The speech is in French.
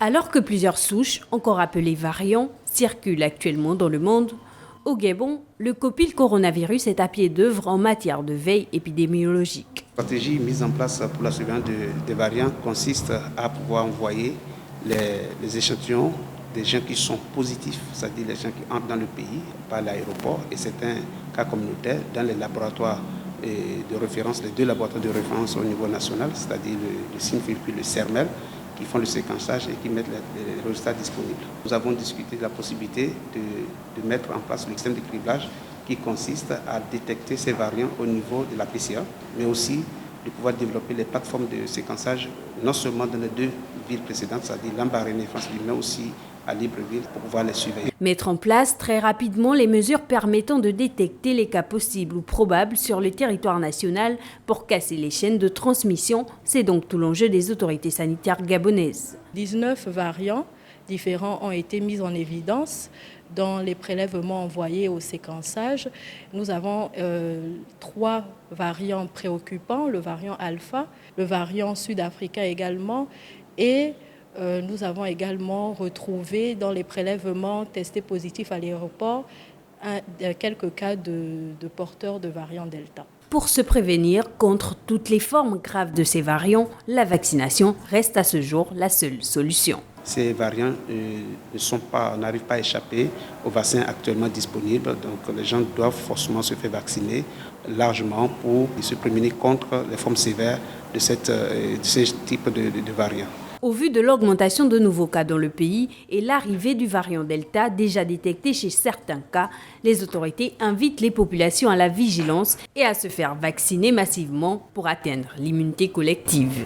Alors que plusieurs souches, encore appelées variants, circulent actuellement dans le monde, au Gabon, le COPIL coronavirus est à pied d'œuvre en matière de veille épidémiologique. La stratégie mise en place pour la surveillance des variants consiste à pouvoir envoyer les échantillons des gens qui sont positifs, c'est-à-dire les gens qui entrent dans le pays par l'aéroport et certains cas communautaires dans les laboratoires de référence, les 2 laboratoires de référence au niveau national, c'est-à-dire le CINFIL puis le CERMEL, qui font le séquençage et qui mettent les résultats disponibles. Nous avons discuté de la possibilité de mettre en place le système de criblage qui consiste à détecter ces variants au niveau de la PCA, mais aussi de pouvoir développer les plateformes de séquençage non seulement dans les 2 villes précédentes, c'est-à-dire Lambaréné et Franceville, mais aussi à Libreville pour pouvoir les surveiller. Mettre en place très rapidement les mesures permettant de détecter les cas possibles ou probables sur le territoire national pour casser les chaînes de transmission, c'est donc tout l'enjeu des autorités sanitaires gabonaises. 19 variants différents ont été mis en évidence dans les prélèvements envoyés au séquençage. Nous avons 3 variants préoccupants, le variant alpha, le variant sud-africain également, et nous avons également retrouvé dans les prélèvements testés positifs à l'aéroport quelques cas de porteurs de variant Delta. Pour se prévenir contre toutes les formes graves de ces variants, la vaccination reste à ce jour la seule solution. Ces variants n'arrivent pas à échapper aux vaccins actuellement disponibles, donc les gens doivent forcément se faire vacciner largement pour se prémunir contre les formes sévères de ce type de variants. Au vu de l'augmentation de nouveaux cas dans le pays et l'arrivée du variant Delta déjà détecté chez certains cas, les autorités invitent les populations à la vigilance et à se faire vacciner massivement pour atteindre l'immunité collective.